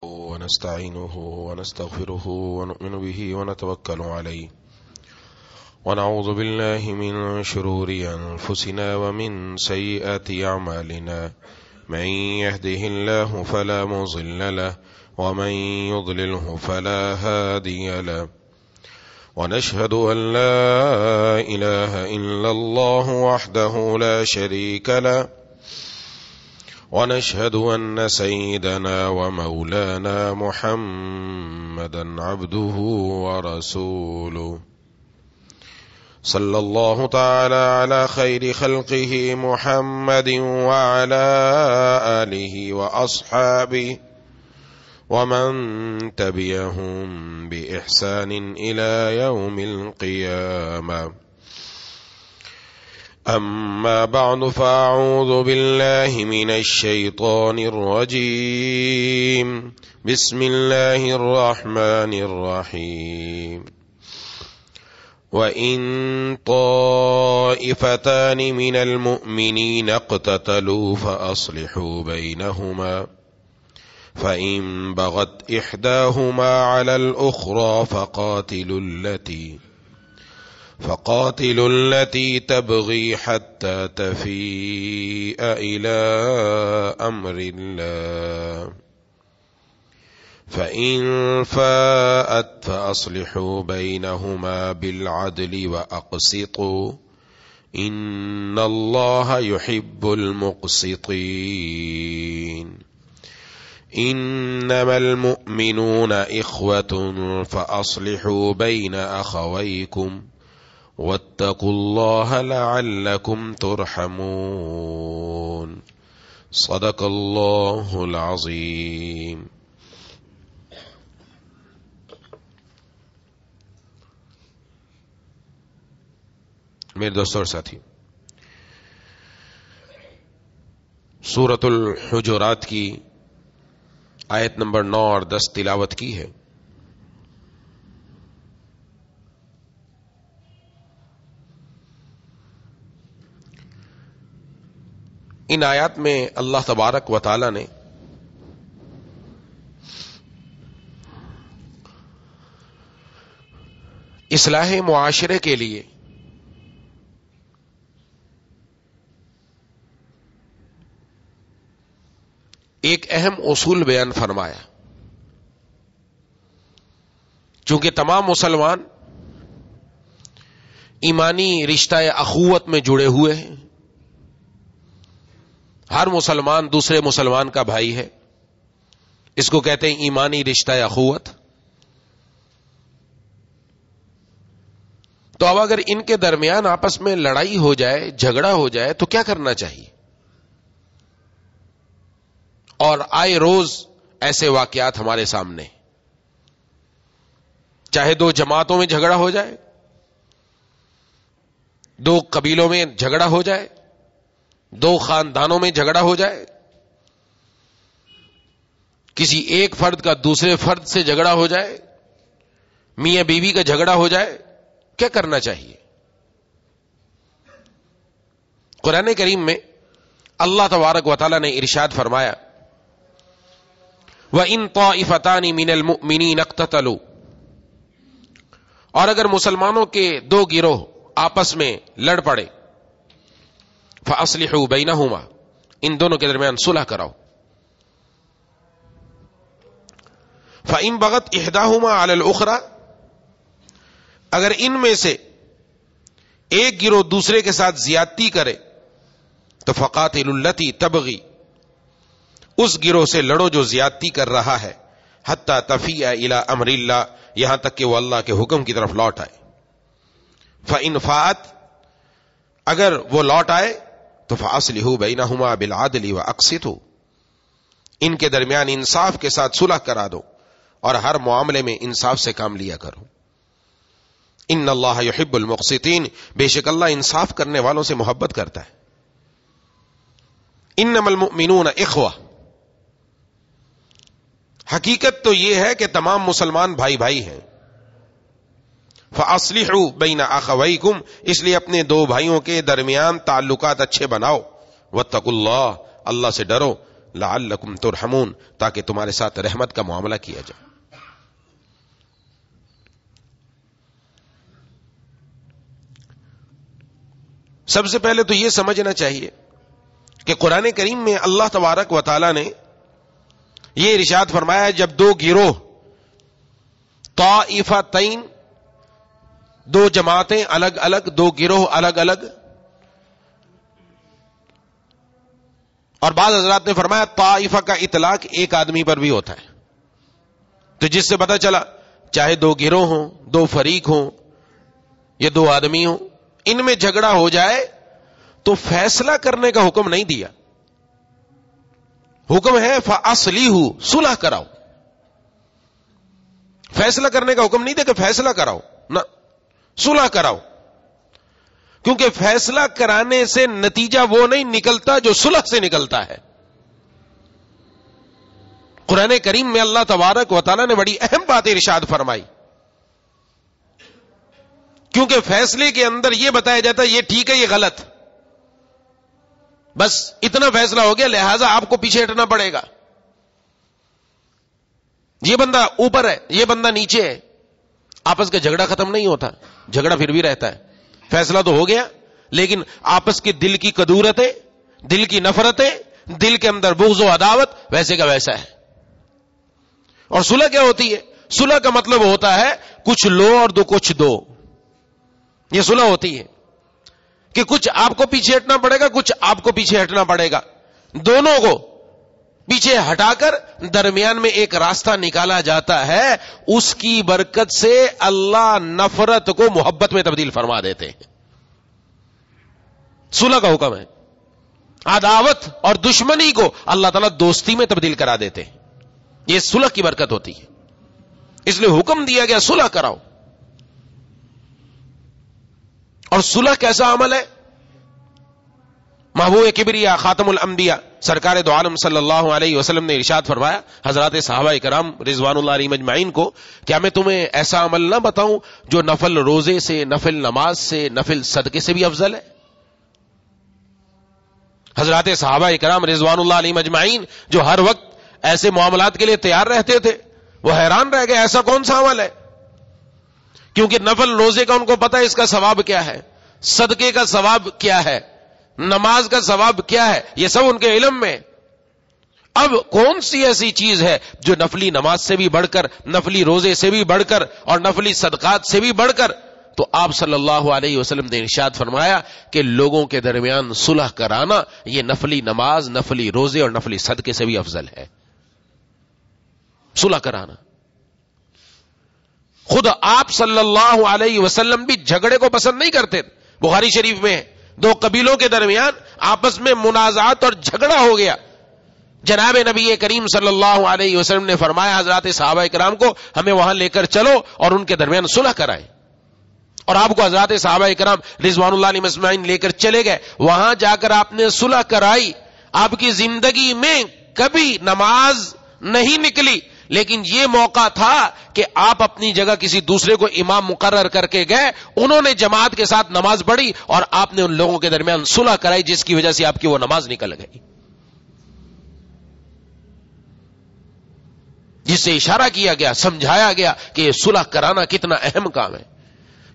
ونستعينه ونستغفره ونؤمن به ونتوكل عليه ونعوذ بالله من شرور أنفسنا ومن سيئات أعمالنا من يهده الله فلا مضل له ومن يضلله فلا هادي له ونشهد أن لا إله إلا الله وحده لا شريك له ونشهد أن سيدنا ومولانا محمدا عبده ورسوله صلى الله تعالى على خير خلقه محمد وعلى آله وأصحابه ومن تبعهم بإحسان إلى يوم القيامة أما بعد فأعوذ بالله من الشيطان الرجيم بسم الله الرحمن الرحيم وإن طائفتان من المؤمنين اقتتلوا فأصلحوا بينهما فإن بغت إحداهما على الأخرى فقاتلوا التي تبغي حتى تفيء إلى أمر الله فإن فاءت فأصلحوا بينهما بالعدل وأقسطوا إن الله يحب المقسطين إنما المؤمنون إخوة فأصلحوا بين أخويكم واتقوا الله لعلكم ترحمون صدق الله العظيم. میرے دوستوں اور ساتھی، سورۃ الحجرات کی آیت نمبر 9 اور 10 تلاوت کی ہے. ان آیات میں اللہ تبارک و تعالی نے اصلاح معاشرے کے لیے ایک اہم اصول بیان فرمایا. چونکہ تمام مسلمان ایمانی رشتہ اخوت میں جڑے ہوئے ہیں، ہر مسلمان دوسرے مسلمان کا بھائی ہے، اس کو کہتے ہیں ایمانی رشتہ اخوت. تو اب اگر ان کے درمیان آپس میں لڑائی ہو جائے، جھگڑا ہو جائے تو کیا کرنا چاہیے؟ اور آئے روز ایسے واقعات ہمارے سامنے، چاہے دو جماعتوں میں جھگڑا ہو جائے، دو قبیلوں میں جھگڑا ہو جائے، دو خاندانوں میں جھگڑا ہو جائے، کسی ایک فرد کا دوسرے فرد سے جھگڑا ہو جائے، میاں بیوی کا جھگڑا ہو جائے، کیا کرنا چاہیے؟ قرآن کریم میں اللہ تبارک و تعالی نے ارشاد فرمایا وَإِن طَائِفَتَانِ مِنَ الْمُؤْمِنِينَ اقْتَتَلُوا، اور اگر مسلمانوں کے دو گروہ آپس میں لڑ پڑے، فَأَصْلِحُوا بَيْنَهُمَا، ان دونوں کے درمیان صلح کراؤ. فَإِن بَغَتْ إِحْدَاهُمَا عَلَى الْأُخْرَى، اگر ان میں سے ایک گروہ دوسرے کے ساتھ زیادتی کرے تو فَقَاتِلُوا الَّتِي تَبْغِي، اس گروہ سے لڑو جو زیادتی کر رہا ہے، حتی تفیء الی امر اللہ، یہاں تک کہ وہ اللہ کے حکم کی طرف لوٹ آئے. فإن فاءت، اگر وہ لوٹ آئے تو فاصلحوا بینہما بالعدل واقسطوا، ان کے درمیان انصاف کے ساتھ صلح کرا دو اور ہر معاملے میں انصاف سے کام لیا کرو. ان اللہ یحب المقسطین، بے شک اللہ انصاف کرنے والوں سے محبت کرتا ہے. انما المؤمنون اخوہ، حقیقت تو یہ ہے کہ تمام مسلمان بھائی بھائی ہیں. فَأَصْلِحُوا بَيْنَ أَخَوَيْكُمْ، اس لیے اپنے دو بھائیوں کے درمیان تعلقات اچھے بناؤ. وَاتَّقُوا اللَّهَ، اللہ سے ڈرو. لعلکم ترحمون، تاکہ تمہارے ساتھ رحمت کا معاملہ کیا جائے۔ سب سے پہلے تو یہ سمجھنا چاہیے کہ قرآن کریم میں اللہ تبارک و تعالی نے یہ ارشاد فرمایا ہے، جب دو گروہ، طائفتین، دو جماعتیں الگ الگ، دو گروہ الگ الگ، اور بعض حضرات نے فرمایا طائفہ کا اطلاق ایک آدمی پر بھی ہوتا ہے، تو جس سے پتہ چلا چاہے دو گروہ ہوں، دو فریق ہوں یا دو آدمی ہوں، ان میں جھگڑا ہو جائے تو فیصلہ کرنے کا حکم نہیں دیا، حکم ہے فَأَصْلِحُوا، صلح کراؤ۔ فیصلہ کرنے کا حکم نہیں دیا کہ فیصلہ کراؤ، نہ، صلح کراؤ، کیونکہ فیصلہ کرانے سے نتیجہ وہ نہیں نکلتا جو صلح سے نکلتا ہے۔ قرآن کریم میں اللہ تبارک و تعالی نے بڑی اہم بات ارشاد فرمائی، کیونکہ فیصلے کے اندر یہ بتایا جاتا ہے یہ ٹھیک ہے یہ غلط، بس اتنا فیصلہ ہو گیا، لہذا آپ کو پیچھے ہٹنا پڑے گا، یہ بندہ اوپر ہے یہ بندہ نیچے ہے، آپس کا جھگڑا ختم نہیں ہوتا، جھگڑا پھر بھی رہتا ہے، فیصلہ تو ہو گیا لیکن آپس کے دل کی کدورتیں، دل کی نفرتیں، دل کے اندر بغض و عداوت ویسے کا ویسا ہے۔ اور صلح کیا ہوتی ہے؟ صلح کا مطلب ہوتا ہے کچھ لو اور دو کچھ دو، یہ صلح ہوتی ہے کہ کچھ آپ کو پیچھے ہٹنا پڑے گا، کچھ آپ کو پیچھے ہٹنا پڑے گا، دونوں کو پیچھے ہٹا کر درمیان میں ایک راستہ نکالا جاتا ہے، اس کی برکت سے اللہ نفرت کو محبت میں تبدیل فرما دیتے ہیں۔ صلح کا حکم ہے، عداوت اور دشمنی کو اللہ تعالیٰ دوستی میں تبدیل کرا دیتے ہیں، یہ صلح کی برکت ہوتی ہے، اس لیے حکم دیا گیا صلح کراؤ۔ اور صلح کیسا عمل ہے؟ محبوب کبریا خاتم الانبیاء سرکار دو عالم صلی اللہ علیہ وسلم نے ارشاد فرمایا حضرات صحابہ کرام رضوان اللہ علیہم اجمعین کو، کیا میں تمہیں ایسا عمل نہ بتاؤں جو نفل روزے سے، نفل نماز سے، نفل صدقے سے بھی افضل ہے؟ حضرات صحابہ کرام رضوان اللہ علیہم اجمعین جو ہر وقت ایسے معاملات کے لیے تیار رہتے تھے، وہ حیران رہ گئے ایسا کون سا عمل ہے، کیونکہ نفل روزے کا ان کو پتا ہے اس کا ثواب کیا ہے، صدقے کا ثواب کیا ہے، نماز کا ثواب کیا ہے، یہ سب ان کے علم میں۔ اب کون سی ایسی چیز ہے جو نفلی نماز سے بھی بڑھ کر، نفلی روزے سے بھی بڑھ کر اور نفلی صدقات سے بھی بڑھ کر؟ تو آپ صلی اللہ علیہ وسلم نے ارشاد فرمایا کہ لوگوں کے درمیان صلح کرانا یہ نفلی نماز، نفلی روزے اور نفلی صدقے سے بھی افضل ہے، صلح کرانا۔ خود آپ صلی اللہ علیہ وسلم بھی جھگڑے کو پسند نہیں کرتے، بخاری شریف میں دو قبیلوں کے درمیان آپس میں منازعات اور جھگڑا ہو گیا، جناب نبی کریم صلی اللہ علیہ وسلم نے فرمایا حضرات صحابہ کرام کو ہمیں وہاں لے کر چلو اور ان کے درمیان صلح کرائیں، اور آپ کو حضرات صحابہ کرام رضوان اللہ علیہم اجمعین لے کر چلے گئے، وہاں جا کر آپ نے صلح کرائی۔ آپ کی زندگی میں کبھی نماز نہیں نکلی، لیکن یہ موقع تھا کہ آپ اپنی جگہ کسی دوسرے کو امام مقرر کر کے گئے، انہوں نے جماعت کے ساتھ نماز پڑھی اور آپ نے ان لوگوں کے درمیان صلح کرائی، جس کی وجہ سے آپ کی وہ نماز نکل گئی، جس سے اشارہ کیا گیا، سمجھایا گیا کہ یہ صلح کرانا کتنا اہم کام ہے۔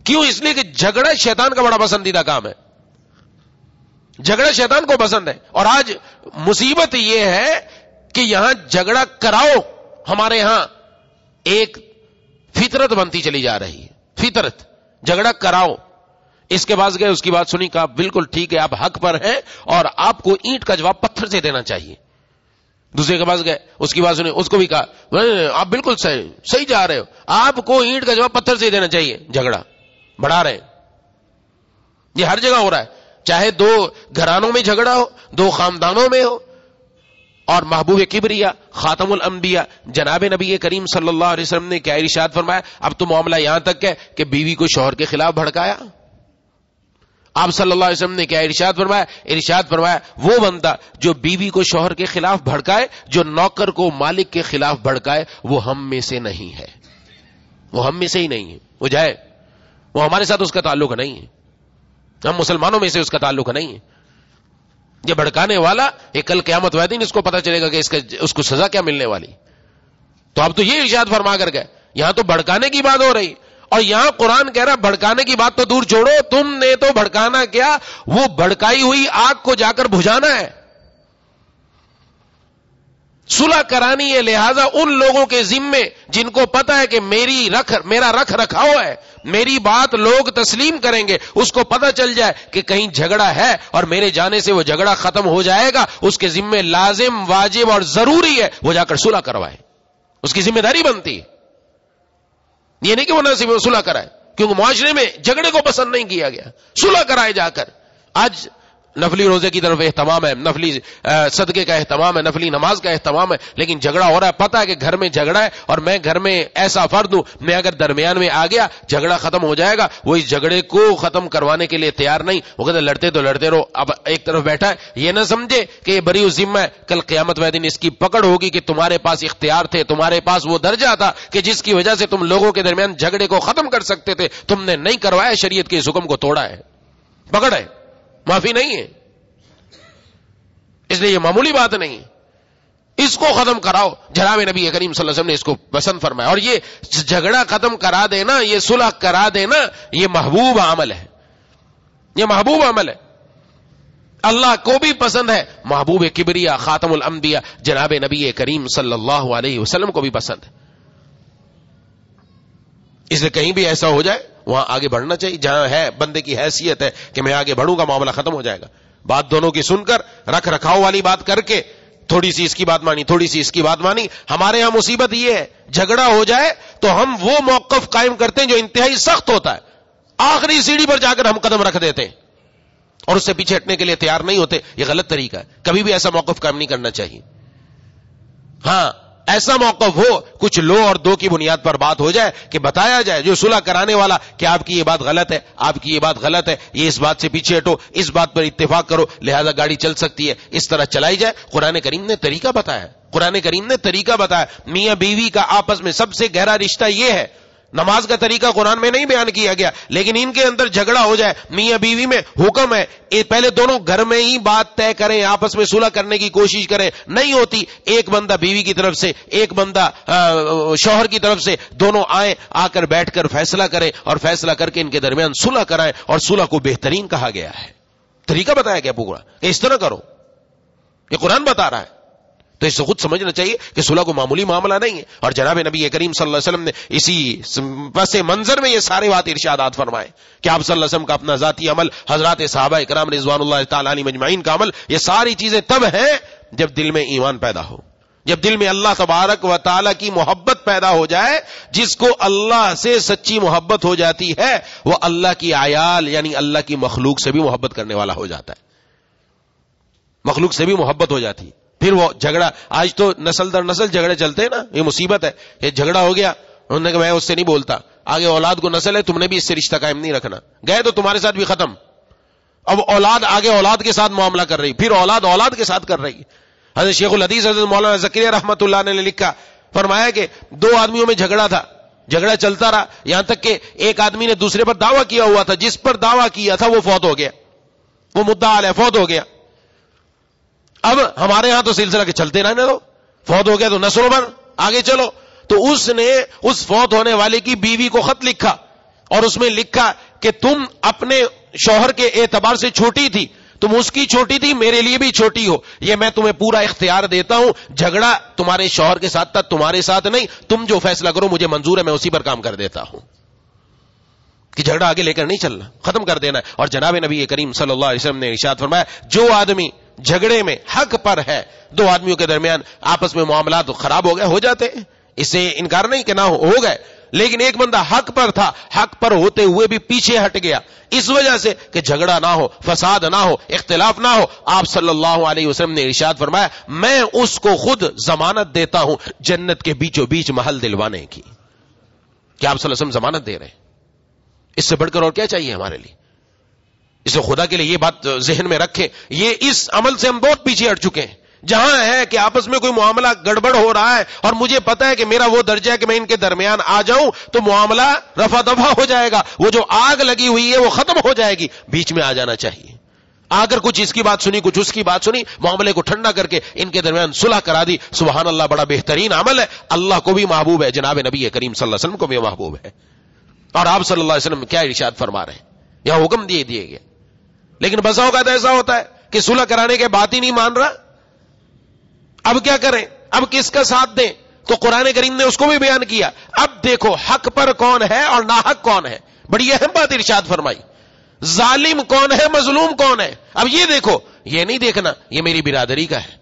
کیوں؟ اس لیے کہ جھگڑا شیطان کا بڑا پسندیدہ کام ہے، جھگڑا شیطان کو پسند ہے۔ اور آج مصیبت یہ ہے کہ یہاں جھگڑا کراؤ ہمارے ہاں ایک فطرت بنتی چلی جا رہی ہے، فطرت، جھگڑا کراؤ۔ اس کے پاس گئے، اس کی بات سنی، کہا بالکل ٹھیک ہے آپ حق پر ہیں اور آپ کو اینٹ کا جواب پتھر سے دینا چاہیے۔ دوسرے کے پاس گئے، اس کی بات سنی، اس کو بھی کہا آپ بالکل صحیح جا رہے ہو، آپ کو اینٹ کا جواب پتھر سے دینا چاہیے۔ جھگڑا بڑھا رہے ہیں، یہ ہر جگہ ہو رہا ہے، چاہے دو گھرانوں میں جھگڑا ہو، دو خاندانوں میں ہو۔ اور محبوب کبریا خاتم الانبیاء جناب نبی کریم صلی اللہ علیہ وسلم نے کیا ارشاد فرمایا؟ اب تو معاملہ یہاں تک ہے کہ بیوی کو شوہر کے خلاف بھڑکایا، آپ صلی اللہ علیہ وسلم نے کیا ارشاد فرمایا؟ ارشاد فرمایا وہ بندہ جو بیوی کو شوہر کے خلاف بھڑکائے، جو نوکر کو مالک کے خلاف بھڑکائے، وہ ہم میں سے نہیں ہے، وہ ہم میں سے ہی نہیں ہے، وہ جائے، وہ ہمارے ساتھ اس کا تعلق نہیں ہے، ہم مسلمانوں میں سے اس کا تعلق نہیں ہے۔ یہ بھڑکانے والا یہ کل قیامت والے دن اس کو پتا چلے گا کہ اس کو سزا کیا ملنے والی. تو اب تو یہ ارشاد فرما کر گئے, یہاں تو بھڑکانے کی بات ہو رہی, اور یہاں قرآن کہہ رہا بھڑکانے کی بات تو دور چھوڑو, تم نے تو بھڑکانا کیا, وہ بھڑکائی ہوئی آگ کو جا کر بجھانا ہے. صلح کرانی ہے, لہذا ان لوگوں کے ذمے جن کو پتا ہے کہ میرا رکھ رکھاؤ ہے, میری بات لوگ تسلیم کریں گے, اس کو پتا چل جائے کہ کہیں جھگڑا ہے اور میرے جانے سے وہ جھگڑا ختم ہو جائے گا, اس کے ذمے لازم, واجب اور ضروری ہے وہ جا کر صلح کروائے. اس کی ذمہ داری بنتی ہے. یہ نہیں کہ وہ نہ صلح کرائے, کیونکہ معاشرے میں جھگڑے کو پسند نہیں کیا گیا, صلح کرائے جا کر. آج نفلی روزے کی طرف اہتمام ہے, نفلی صدقے کا اہتمام ہے, نفلی نماز کا اہتمام ہے, لیکن جھگڑا ہو رہا ہے, پتہ ہے کہ گھر میں جھگڑا ہے اور میں گھر میں ایسا فرد ہوں, میں اگر درمیان میں آ گیا جھگڑا ختم ہو جائے گا. وہ اس جھگڑے کو ختم کروانے کے لیے تیار نہیں, وہ کہتے لڑتے تو لڑتے رہو. اب ایک طرف بیٹھا ہے, یہ نہ سمجھے کہ یہ بری ذمہ ہے, کل قیامت والے دن اس کی پکڑ ہوگی کہ تمہارے پاس اختیار تھے, تمہارے پاس وہ درجہ تھا کہ جس کی وجہ سے تم لوگوں کے درمیان جھگڑے کو ختم کر سکتے تھے, تم نے نہیں کروایا, شریعت کے اس حکم کو توڑا ہے, پکڑ ہے, معافی نہیں ہے. اس لیے یہ معمولی بات نہیں, اس کو ختم کراؤ. جناب نبی کریم صلی اللہ علیہ وسلم نے اس کو پسند فرمایا, اور یہ جھگڑا ختم کرا دینا, یہ صلح کرا دینا, یہ محبوب عمل ہے, یہ محبوب عمل ہے, اللہ کو بھی پسند ہے, محبوب کبریا خاتم الانبیاء جناب نبی کریم صلی اللہ علیہ وسلم کو بھی پسند ہے. اس لیے کہیں بھی ایسا ہو جائے وہاں آگے بڑھنا چاہیے, جہاں ہے بندے کی حیثیت ہے کہ میں آگے بڑھوں گا, معاملہ ختم ہو جائے گا. بات دونوں کی سن کر, رکھ رکھاؤ والی بات کر کے, تھوڑی سی اس کی بات مانی, تھوڑی سی اس کی بات مانی. ہمارے ہاں مصیبت یہ ہے, جھگڑا ہو جائے تو ہم وہ موقف قائم کرتے ہیں جو انتہائی سخت ہوتا ہے, آخری سیڑھی پر جا کر ہم قدم رکھ دیتے ہیں اور اس سے پیچھے ہٹنے کے لیے تیار نہیں ہوتے. یہ غلط طریقہ ہے, کبھی بھی ایسا موقف قائم نہیں کرنا چاہیے. ہاں ایسا موقف ہو, کچھ لو اور دو کی بنیاد پر بات ہو جائے کہ بتایا جائے جو صلح کرانے والا کہ آپ کی یہ بات غلط ہے, آپ کی یہ بات غلط ہے, یہ اس بات سے پیچھے ہٹو, اس بات پر اتفاق کرو, لہذا گاڑی چل سکتی ہے, اس طرح چلائی جائے. قرآن کریم نے طریقہ بتایا, قرآن کریم نے طریقہ بتایا. میاں بیوی کا آپس میں سب سے گہرا رشتہ یہ ہے. نماز کا طریقہ قرآن میں نہیں بیان کیا گیا, لیکن ان کے اندر جھگڑا ہو جائے, میاں بیوی میں حکم ہے پہلے دونوں گھر میں ہی بات طے کریں, آپس میں صلح کرنے کی کوشش کریں. نہیں ہوتی, ایک بندہ بیوی کی طرف سے, ایک بندہ شوہر کی طرف سے, دونوں آئیں, آ کر بیٹھ کر فیصلہ کریں اور فیصلہ کر کے ان کے درمیان صلح کرائیں. اور صلح کو بہترین کہا گیا ہے, طریقہ بتایا گیا پورا کہ اس طرح کرو, یہ قرآن بتا رہا ہے. تو اس سے خود سمجھنا چاہیے کہ صلح کو معمولی معاملہ نہیں ہے. اور جناب نبی کریم صلی اللہ علیہ وسلم نے اسی پس منظر میں یہ سارے بات ارشادات فرمائے کہ آپ صلی اللہ علیہ وسلم کا اپنا ذاتی عمل, حضرات صحابہ اکرام رضوان اللہ تعالی علیہم اجمعین کا عمل, یہ ساری چیزیں تب ہیں جب دل میں ایمان پیدا ہو, جب دل میں اللہ تبارک و تعالی کی محبت پیدا ہو جائے. جس کو اللہ سے سچی محبت ہو جاتی ہے وہ اللہ کی عیال یعنی اللہ کی مخلوق سے بھی محبت کرنے والا ہو جاتا ہے, مخلوق سے بھی محبت ہو جاتی ہے. پھر وہ جھگڑا, آج تو نسل در نسل جھگڑے چلتے ہیں نا, یہ مصیبت ہے. یہ جھگڑا ہو گیا, انہوں نے کہا میں اس سے نہیں بولتا, آگے اولاد کو نسل ہے, تم نے بھی اس سے رشتہ قائم نہیں رکھنا, گئے تو تمہارے ساتھ بھی ختم. اب اولاد آگے اولاد کے ساتھ معاملہ کر رہی, پھر اولاد اولاد کے ساتھ کر رہی. حضرت شیخ الحدیث حضرت مولانا زکریا رحمۃ اللہ نے لکھا, فرمایا کہ دو آدمیوں میں جھگڑا تھا, جھگڑا چلتا رہا یہاں تک کہ ایک آدمی نے دوسرے پر دعویٰ کیا ہوا تھا, جس پر دعویٰ کیا تھا وہ فوت ہو گیا, وہ مدعا علیہ فوت ہو گیا. اب ہمارے ہاں تو سلسلہ کے چلتے رہنے دو, فوت ہو گیا تو نسلوں پر آگے چلو. تو اس نے اس فوت ہونے والے کی بیوی کو خط لکھا اور اس میں لکھا کہ تم اپنے شوہر کے اعتبار سے چھوٹی تھی, تم اس کی چھوٹی تھی, میرے لیے بھی چھوٹی ہو, یہ میں تمہیں پورا اختیار دیتا ہوں, جھگڑا تمہارے شوہر کے ساتھ تھا, تمہارے ساتھ نہیں, تم جو فیصلہ کرو مجھے منظور ہے, میں اسی پر کام کر دیتا ہوں. کہ جھگڑا آگے لے کر نہیں چلنا, ختم کر دینا ہے. اور جناب نبی کریم صلی اللہ علیہ وسلم نے ارشاد فرمایا جو آدمی جھگڑے میں حق پر ہے, دو آدمیوں کے درمیان آپس میں معاملات خراب ہو گئے, ہو جاتے ہیں, اس سے انکار نہیں کہ نہ ہو گئے, لیکن ایک بندہ حق پر تھا, حق پر ہوتے ہوئے بھی پیچھے ہٹ گیا اس وجہ سے کہ جھگڑا نہ ہو, فساد نہ ہو, اختلاف نہ ہو, آپ صلی اللہ علیہ وسلم نے ارشاد فرمایا میں اس کو خود ضمانت دیتا ہوں جنت کے بیچوں بیچ محل دلوانے کی. کیا آپ صلی اللہ علیہ وسلم ضمانت دے رہے ہیں؟ اس سے بڑھ کر اور کیا چاہیے ہمارے لیے؟ اس لیے خدا کے لیے یہ بات ذہن میں رکھیں, یہ اس عمل سے ہم بہت پیچھے ہٹ چکے ہیں. جہاں ہے کہ آپس میں کوئی معاملہ گڑبڑ ہو رہا ہے اور مجھے پتا ہے کہ میرا وہ درجہ ہے کہ میں ان کے درمیان آ جاؤں تو معاملہ رفع دفع ہو جائے گا, وہ جو آگ لگی ہوئی ہے وہ ختم ہو جائے گی, بیچ میں آ جانا چاہیے. آ کر کچھ اس کی بات سنی کچھ اس کی بات سنی, معاملے کو ٹھنڈا کر کے ان کے درمیان صلح کرا دی. سبحان اللہ, بڑا بہترین عمل ہے, اللہ کو بھی محبوب ہے, جناب نبی کریم صلی اللہ علیہ وسلم کو بھی محبوب ہے. اور آپ صلی اللہ علیہ وسلم کیا ارشاد فرما رہے ہیں, یہاں حکم دیے گئے. لیکن بسا اوقات ایسا ہوتا ہے کہ صلح کرانے کے بات ہی نہیں مان رہا, اب کیا کریں, اب کس کا ساتھ دیں؟ تو قرآن کریم نے اس کو بھی بیان کیا. اب دیکھو حق پر کون ہے اور ناحق کون ہے, بڑی اہم بات ارشاد فرمائی. ظالم کون ہے, مظلوم کون ہے. اب یہ دیکھو, یہ نہیں دیکھنا یہ میری برادری کا ہے,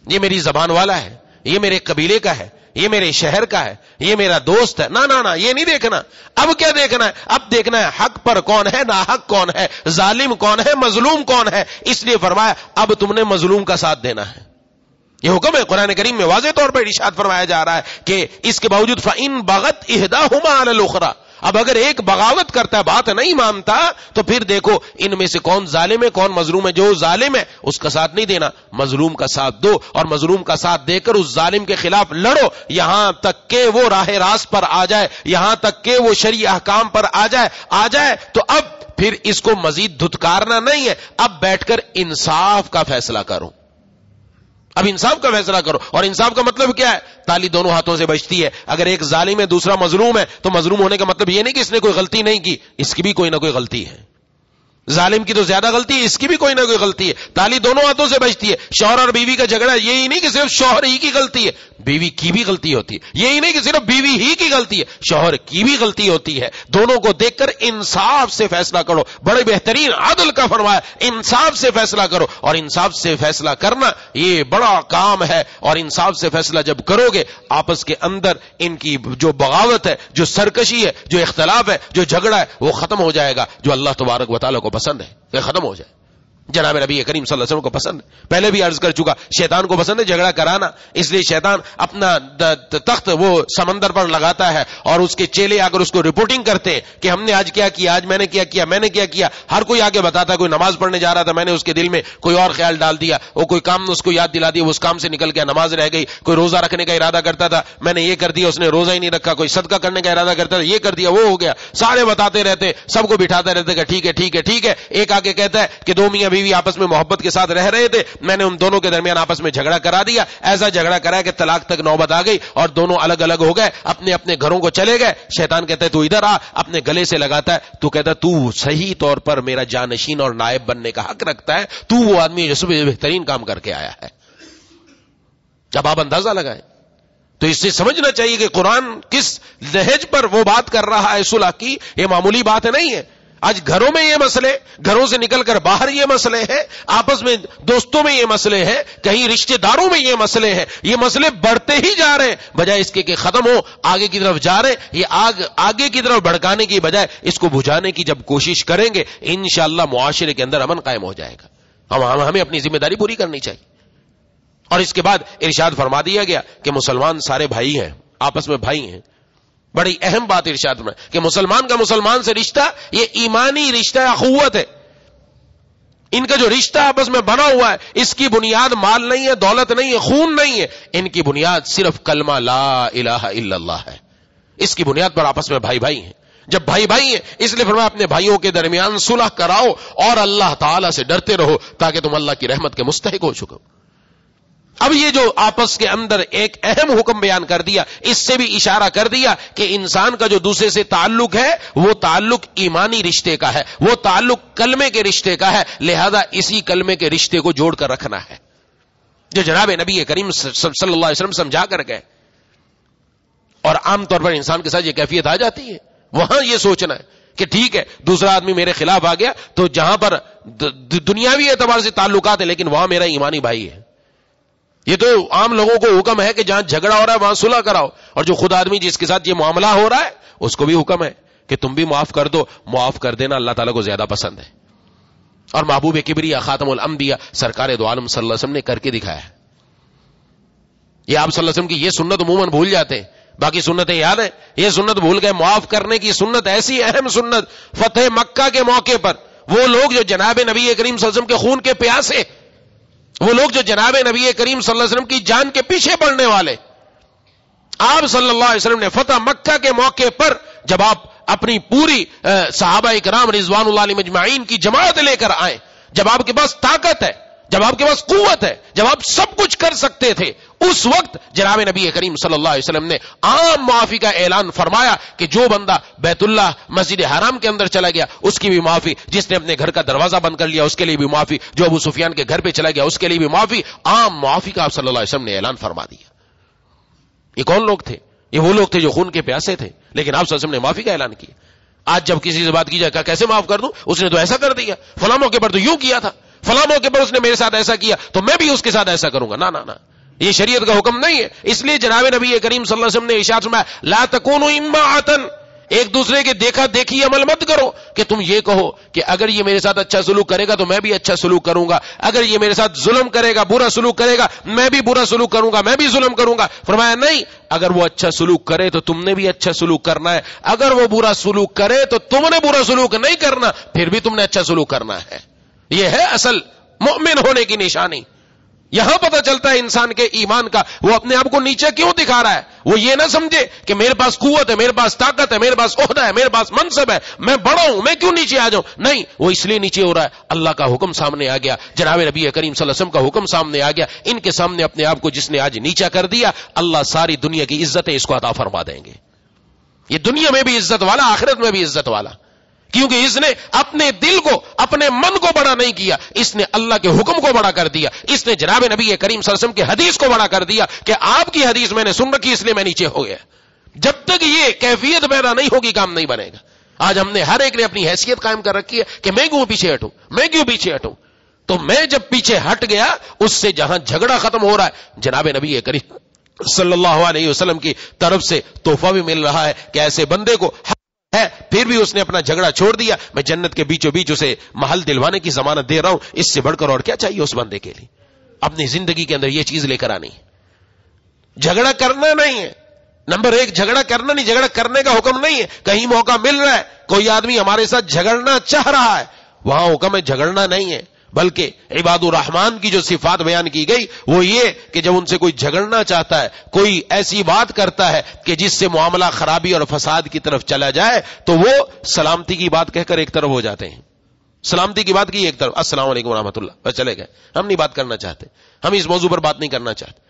یہ میری زبان والا ہے, یہ میرے قبیلے کا ہے, یہ میرے شہر کا ہے, یہ میرا دوست ہے. نہ یہ نہیں دیکھنا. اب کیا دیکھنا ہے؟ اب دیکھنا ہے حق پر کون ہے, ناحق کون ہے, ظالم کون ہے, مظلوم کون ہے. اس لیے فرمایا اب تم نے مظلوم کا ساتھ دینا ہے. یہ حکم ہے قرآن کریم میں واضح طور پر ارشاد فرمایا جا رہا ہے کہ اس کے باوجود فَإِن بَغَتْ إِحْدَاهُمَا عَلَى الْأُخْرَى, اب اگر ایک بغاوت کرتا ہے, بات نہیں مانتا, تو پھر دیکھو ان میں سے کون ظالم ہے کون مظلوم ہے. جو ظالم ہے اس کا ساتھ نہیں دینا, مظلوم کا ساتھ دو, اور مظلوم کا ساتھ دے کر اس ظالم کے خلاف لڑو یہاں تک کہ وہ راہ راست پر آ جائے, یہاں تک کہ وہ شرعی احکام پر آ جائے. تو اب پھر اس کو مزید دھتکارنا نہیں ہے, اب بیٹھ کر انصاف کا فیصلہ کرو. اب انصاف کا فیصلہ کرو. اور انصاف کا مطلب کیا ہے؟ تالی دونوں ہاتھوں سے بجتی ہے. اگر ایک ظالم ہے دوسرا مظلوم ہے, تو مظلوم ہونے کا مطلب یہ نہیں کہ اس نے کوئی غلطی نہیں کی, اس کی بھی کوئی نہ کوئی غلطی ہے. ظالم کی تو زیادہ غلطی ہے, اس کی بھی کوئی نہ کوئی غلطی ہے. تالی دونوں ہاتھوں سے بجتی ہے. شوہر اور بیوی کا جھگڑا یہی نہیں کہ صرف شوہر ہی کی غلطی ہے, بیوی کی بھی غلطی ہوتی ہے. یہی نہیں کہ صرف بیوی ہی کی غلطی ہے, شوہر کی بھی غلطی ہوتی ہے. دونوں کو دیکھ کر انصاف سے فیصلہ کرو. بڑے بہترین عدل کا فرمایا, انصاف سے فیصلہ کرو. اور انصاف سے فیصلہ کرنا یہ بڑا کام ہے. اور انصاف سے فیصلہ جب کرو گے, آپس کے اندر ان کی جو بغاوت ہے, جو سرکشی ہے, جو اختلاف ہے, جو جھگڑا ہے, وہ ختم ہو جائے گا. جو اللہ تبارک و تعالیٰ کو پسند ہے کہ ختم ہو جائے, جناب نبی کریم صلی اللہ علیہ وسلم کو پسند ہے. پہلے بھی عرض کر چکا, شیطان کو پسند ہے جھگڑا کرانا, اس لیے شیطان اپنا تخت وہ سمندر پر لگاتا ہے, اور اس کے چیلے آ کر اس کو رپورٹنگ کرتے ہیں کہ ہم نے آج کیا کیا, آج میں نے کیا کیا, میں نے کیا کیا. ہر کوئی آگے بتاتا ہے, کوئی نماز پڑھنے جا رہا تھا, میں نے اس کے دل میں کوئی اور خیال ڈال دیا, وہ کوئی کام اس کو یاد دلا دیا, وہ اس کام سے نکل گیا, نماز رہ گئی. کوئی روزہ رکھنے کا ارادہ کرتا تھا, میں نے یہ کر دیا, اس نے روزہ ہی نہیں رکھا. کوئی صدقہ کرنے کا ارادہ کرتا تھا, یہ کر دیا, وہ ہو گیا. سارے بتاتے رہتے, سب کو بٹھاتے رہتے کہ ٹھیک ہے ٹھیک ہے ٹھیک ہے. ایک آگے کہتا ہے کہ دو میاں بیوی آپس میں محبت کے ساتھ رہ رہے تھے, میں نے ان دونوں کے درمیان آپس میں جھگڑا کرا دیا, ایسا جھگڑا کرایا کہ طلاق تک نوبت آ گئی, اور دونوں الگ الگ ہو گئے, اپنے اپنے گھروں کو چلے گئے. شیطان کہتا ہے تو ادھر آ, اپنے گلے سے لگاتا ہے, تو کہتا ہے تو صحیح طور پر میرا جانشین اور نائب بننے کا حق رکھتا ہے, تو وہ آدمی جو سب بہترین کام کر کے آیا ہے. جب آپ اندازہ لگائیں تو اس سے سمجھنا چاہیے کہ قرآن کس لہج پر وہ بات کر رہا ہے صلح کی. یہ معمولی بات نہیں ہے. آج گھروں میں یہ مسئلے, گھروں سے نکل کر باہر یہ مسئلے ہیں, آپس میں دوستوں میں یہ مسئلے ہیں, کہیں رشتہ داروں میں یہ مسئلے ہیں. یہ مسئلے بڑھتے ہی جا رہے ہیں, بجائے اس کے کہ ختم ہو, آگے کی طرف جا رہے ہیں. یہ آگے کی طرف بھڑکانے کی بجائے اس کو بجھانے کی جب کوشش کریں گے, انشاءاللہ معاشرے کے اندر امن قائم ہو جائے گا. ہمیں اپنی ذمہ داری پوری کرنی چاہیے. اور اس کے بعد ارشاد فرما دیا گیا کہ مسلمان سارے بھائی ہیں, آپس میں بھائی ہیں. بڑی اہم بات ارشاد میں کہ مسلمان کا مسلمان سے رشتہ یہ ایمانی رشتہ اخوت ہے. ان کا جو رشتہ آپس میں بنا ہوا ہے, اس کی بنیاد مال نہیں ہے, دولت نہیں ہے, خون نہیں ہے. ان کی بنیاد صرف کلمہ لا الہ الا اللہ ہے. اس کی بنیاد پر آپس میں بھائی بھائی ہیں. جب بھائی بھائی ہیں, اس لیے فرمایا اپنے بھائیوں کے درمیان صلح کراؤ اور اللہ تعالی سے ڈرتے رہو تاکہ تم اللہ کی رحمت کے مستحق ہو چکو. اب یہ جو آپس کے اندر ایک اہم حکم بیان کر دیا, اس سے بھی اشارہ کر دیا کہ انسان کا جو دوسرے سے تعلق ہے وہ تعلق ایمانی رشتے کا ہے, وہ تعلق کلمے کے رشتے کا ہے. لہذا اسی کلمے کے رشتے کو جوڑ کر رکھنا ہے جو جناب نبی کریم صلی اللہ علیہ وسلم سمجھا کر گئے. اور عام طور پر انسان کے ساتھ یہ کیفیت آ جاتی ہے, وہاں یہ سوچنا ہے کہ ٹھیک ہے دوسرا آدمی میرے خلاف آ گیا, تو جہاں پر دنیاوی اعتبار سے تعلقات ہے لیکن وہاں میرا ایمانی بھائی ہے. یہ تو عام لوگوں کو حکم ہے کہ جہاں جھگڑا ہو رہا ہے وہاں صلح کراؤ, اور جو خود آدمی جس کے ساتھ یہ معاملہ ہو رہا ہے اس کو بھی حکم ہے کہ تم بھی معاف کر دو. معاف کر دینا اللہ تعالیٰ کو زیادہ پسند ہے. اور محبوب کبریا خاتم الانبیاء سرکار دو عالم صلی اللہ علیہ وسلم نے کر کے دکھایا ہے. یہ آپ صلی اللہ علیہ وسلم کی یہ سنت عموماً بھول جاتے ہیں, باقی سنتیں یاد ہیں, یہ سنت بھول گئے. معاف کرنے کی سنت, ایسی اہم سنت, فتح مکہ کے موقع پر وہ لوگ جو جناب نبی کریم صلی اللہ علیہ وسلم کے خون کے پیاسے, وہ لوگ جو جناب نبی کریم صلی اللہ علیہ وسلم کی جان کے پیچھے پڑنے والے, آپ صلی اللہ علیہ وسلم نے فتح مکہ کے موقع پر جب آپ اپنی پوری صحابہ کرام رضوان اللہ علیہم اجمعین کی جماعت لے کر آئے, جب آپ کے پاس طاقت ہے، جب آپ کے پاس قوت ہے، جب آپ سب کچھ کر سکتے تھے، اس وقت جناب نبی کریم صلی اللہ علیہ وسلم نے عام معافی کا اعلان فرمایا کہ جو بندہ بیت اللہ مسجد حرام کے اندر چلا گیا اس کی بھی معافی، جس نے اپنے گھر کا دروازہ بند کر لیا اس کے لیے بھی معافی، جو ابو سفیان کے گھر پہ چلا گیا اس کے لیے بھی معافی، عام معافی کا آپ صلی اللہ علیہ وسلم نے اعلان فرما دیا۔ یہ کون لوگ تھے؟ یہ وہ لوگ تھے جو خون کے پیاسے تھے، لیکن آپ صلی اللہ علیہ وسلم نے معافی کا اعلان کیا۔ آج جب کسی سے بات کی جائے کہ کیسے معاف کر دوں، اس نے تو ایسا کر دیا، فلاں موقع پر تو یوں کیا تھا، فلاں موقع پر اس نے میرے ساتھ ایسا کیا تو میں بھی اس کے ساتھ ایسا کروں گا۔ نہ، یہ شریعت کا حکم نہیں ہے۔ اس لیے جناب نبی کریم صلی اللہ علیہ وسلم نے ارشاد فرمایا لا تکونوا امعاۃ، ایک دوسرے کے دیکھا دیکھی عمل مت کرو کہ تم یہ کہو کہ اگر یہ میرے ساتھ اچھا سلوک کرے گا تو میں بھی اچھا سلوک کروں گا، اگر یہ میرے ساتھ ظلم کرے گا، برا سلوک کرے گا، میں بھی برا سلوک کروں گا، میں بھی ظلم کروں گا۔ فرمایا نہیں، اگر وہ اچھا سلوک کرے تو تم نے بھی اچھا سلوک کرنا ہے، اگر وہ برا سلوک کرے تو تم نے برا سلوک نہیں کرنا، پھر بھی تم نے اچھا سلوک کرنا ہے۔ یہ ہے اصل مومن ہونے کی نشانی۔ یہاں پتہ چلتا ہے انسان کے ایمان کا، وہ اپنے آپ کو نیچے کیوں دکھا رہا ہے۔ وہ یہ نہ سمجھے کہ میرے پاس قوت ہے، میرے پاس طاقت ہے، میرے پاس عہدہ ہے، میرے پاس منصب ہے، میں بڑا ہوں، میں کیوں نیچے آ جاؤں۔ نہیں، وہ اس لیے نیچے ہو رہا ہے، اللہ کا حکم سامنے آ گیا، جناب نبی کریم صلی اللہ علیہ وسلم کا حکم سامنے آ گیا، ان کے سامنے اپنے آپ کو جس نے آج نیچا کر دیا، اللہ ساری دنیا کی عزتیں اس کو عطا فرما دیں گے۔ یہ دنیا میں بھی عزت والا، آخرت میں بھی عزت والا، کیونکہ اس نے اپنے دل کو، اپنے من کو بڑا نہیں کیا، اس نے اللہ کے حکم کو بڑا کر دیا، اس نے جناب نبی کریم صلی اللہ علیہ وسلم کی حدیث کو بڑا کر دیا کہ آپ کی حدیث میں نے سن رکھی اس لیے میں نیچے ہو گیا۔ جب تک یہ کیفیت پیدا نہیں ہوگی کام نہیں بنے گا۔ آج ہم نے ہر ایک نے اپنی حیثیت قائم کر رکھی ہے کہ میں کیوں پیچھے ہٹوں، میں کیوں پیچھے ہٹوں۔ تو میں جب پیچھے ہٹ گیا، اس سے جہاں جھگڑا ختم ہو رہا ہے، جناب نبی کریم صلی اللہ علیہ وسلم کی طرف سے تحفہ بھی مل رہا ہے کہ ایسے بندے کو ہے پھر بھی اس نے اپنا جھگڑا چھوڑ دیا، میں جنت کے بیچوں بیچ اسے محل دلوانے کی ضمانت دے رہا ہوں۔ اس سے بڑھ کر اور کیا چاہیے اس بندے کے لیے؟ اپنی زندگی کے اندر یہ چیز لے کر آنی ہے۔ جھگڑا کرنا نہیں ہے، نمبر ایک جھگڑا کرنا نہیں، جھگڑا کرنے کا حکم نہیں ہے۔ کہیں موقع مل رہا ہے، کوئی آدمی ہمارے ساتھ جھگڑنا چاہ رہا ہے، وہاں حکم ہے جھگڑنا نہیں ہے، بلکہ عباد الرحمان کی جو صفات بیان کی گئی وہ یہ کہ جب ان سے کوئی جھگڑنا چاہتا ہے، کوئی ایسی بات کرتا ہے کہ جس سے معاملہ خرابی اور فساد کی طرف چلا جائے، تو وہ سلامتی کی بات کہہ کر ایک طرف ہو جاتے ہیں۔ سلامتی کی بات کی ایک طرف، السلام علیکم ورحمۃ اللہ، بس چلے گئے، ہم نہیں بات کرنا چاہتے، ہم اس موضوع پر بات نہیں کرنا چاہتے۔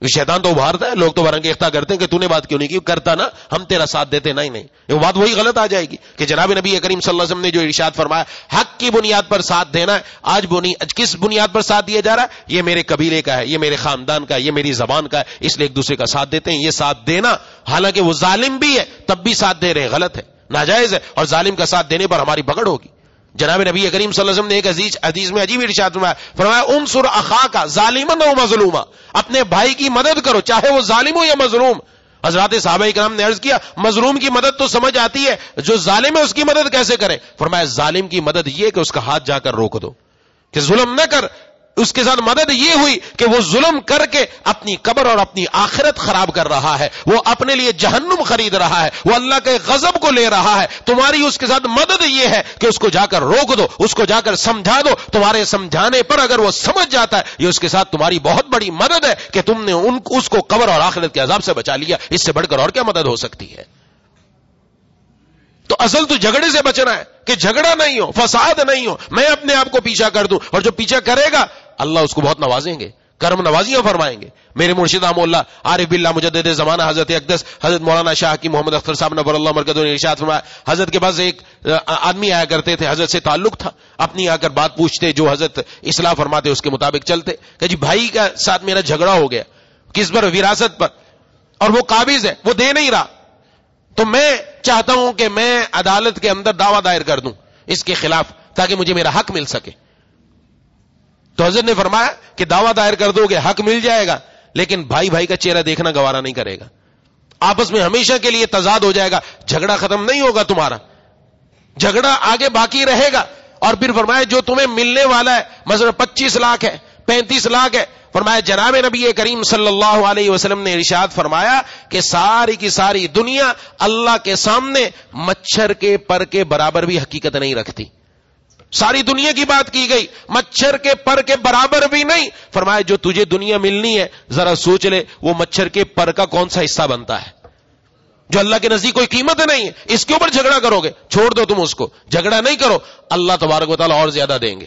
شیطان تو ابھارتا ہے، لوگ تو برانگیختہ کرتے ہیں کہ تو نے بات کیوں نہیں کی، کرتا نا ہم تیرا ساتھ دیتے، نہیں یہ بات وہی غلط آ جائے گی کہ جناب نبی کریم صلی اللہ علیہ وسلم نے جو ارشاد فرمایا حق کی بنیاد پر ساتھ دینا ہے، آج کس بنیاد پر ساتھ دیا جا رہا ہے؟ یہ میرے قبیلے کا ہے، یہ میرے خاندان کا ہے، یہ میری زبان کا ہے، اس لیے ایک دوسرے کا ساتھ دیتے ہیں۔ یہ ساتھ دینا حالانکہ وہ ظالم بھی ہے تب بھی ساتھ دے رہے ہیں، غلط ہے، ناجائز ہے، اور ظالم کا ساتھ دینے پر ہماری پکڑ ہوگی۔ جناب نبی کریم صلی اللہ علیہ وسلم نے ایک حدیث میں عجیب ارشاد فرمایا انصر اخاک ظالما و مظلوما، اپنے بھائی کی مدد کرو چاہے وہ ظالم ہو یا مظلوم۔ حضرات صحابہ کرام نے عرض کیا مظلوم کی مدد تو سمجھ آتی ہے، جو ظالم ہے اس کی مدد کیسے کریں؟ فرمایا ظالم کی مدد یہ کہ اس کا ہاتھ جا کر روک دو، کہ ظلم نہ کر۔ اس کے ساتھ مدد یہ ہوئی کہ وہ ظلم کر کے اپنی قبر اور اپنی آخرت خراب کر رہا ہے، وہ اپنے لیے جہنم خرید رہا ہے، وہ اللہ کے غضب کو لے رہا ہے۔ تمہاری اس کے ساتھ مدد یہ ہے کہ اس کو جا کر روک دو، اس کو جا کر سمجھا دو، تمہارے سمجھانے پر اگر وہ سمجھ جاتا ہے یہ اس کے ساتھ تمہاری بہت بڑی مدد ہے کہ تم نے اس کو قبر اور آخرت کے عذاب سے بچا لیا۔ اس سے بڑھ کر اور کیا مدد ہو سکتی ہے؟ تو اصل تو جھگڑے سے بچنا ہے کہ جھگڑا نہیں ہو، فساد نہیں ہو، میں اپنے آپ کو پیچھا کر دوں، اور جو پیچھا کرے گا اللہ اس کو بہت نوازیں گے، کرم نوازیاں فرمائیں گے۔ میرے مرشد احمد اللہ عارف باللہ مجدد زمانہ حضرت اقدس حضرت مولانا شاہ کی محمد اختر صاحب نور اللہ مرکزہ نے ارشاد فرمایا، حضرت کے پاس ایک آدمی آیا کرتے تھے، حضرت سے تعلق تھا، اپنی آ کر بات پوچھتے، جو حضرت اصلاح فرماتے اس کے مطابق چلتے، کہ جی بھائی کا ساتھ میرا جھگڑا ہو گیا، کس پر؟ وراثت پر، اور وہ قابض ہے، وہ دے نہیں رہا، تو میں چاہتا ہوں کہ میں عدالت کے اندر دعویٰ دائر کر دوں اس کے خلاف تاکہ مجھے میرا حق مل سکے۔ تو حضرت نے فرمایا کہ دعویٰ دائر کر دو گے حق مل جائے گا، لیکن بھائی بھائی کا چہرہ دیکھنا گوارا نہیں کرے گا، آپس میں ہمیشہ کے لیے تضاد ہو جائے گا، جھگڑا ختم نہیں ہوگا، تمہارا جھگڑا آگے باقی رہے گا۔ اور پھر فرمایا جو تمہیں ملنے والا ہے مثلا 25 لاکھ ہے، 35 لاکھ ہے، فرمایا جناب نبی کریم صلی اللہ علیہ وسلم نے ارشاد فرمایا کہ ساری کی ساری دنیا اللہ کے سامنے مچھر کے پر کے برابر بھی حقیقت نہیں رکھتی۔ ساری دنیا کی بات کی گئی، مچھر کے پر کے برابر بھی نہیں۔ فرمایا جو تجھے دنیا ملنی ہے ذرا سوچ لے وہ مچھر کے پر کا کون سا حصہ بنتا ہے، جو اللہ کے نزدیک کوئی قیمت نہیں ہے، اس کے اوپر جھگڑا کرو گے، چھوڑ دو تم اس کو، جھگڑا نہیں کرو، اللہ تبارک و تعالیٰ اور زیادہ دیں گے۔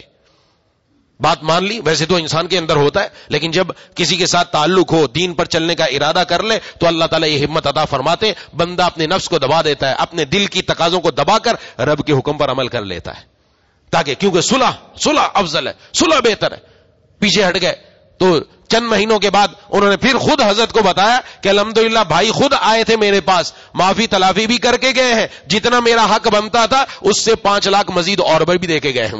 بات مان لی. ویسے تو انسان کے اندر ہوتا ہے, لیکن جب کسی کے ساتھ تعلق ہو, دین پر چلنے کا ارادہ کر لے, تو اللہ تعالیٰ یہ ہمت عطا فرماتے ہیں, بندہ اپنے نفس کو دبا دیتا ہے, اپنے دل کی تقاضوں کو دبا کر رب کے حکم پر عمل کر لیتا ہے, تاکہ کیونکہ صلح افضل ہے, صلح بہتر ہے. پیچھے ہٹ گئے تو چند مہینوں کے بعد انہوں نے پھر خود حضرت کو بتایا کہ الحمدللہ بھائی خود آئے تھے میرے پاس, معافی تلافی بھی کر کے گئے ہیں, جتنا میرا حق بنتا تھا اس سے 5 لاکھ مزید اور بھی دے کے گئے ہیں,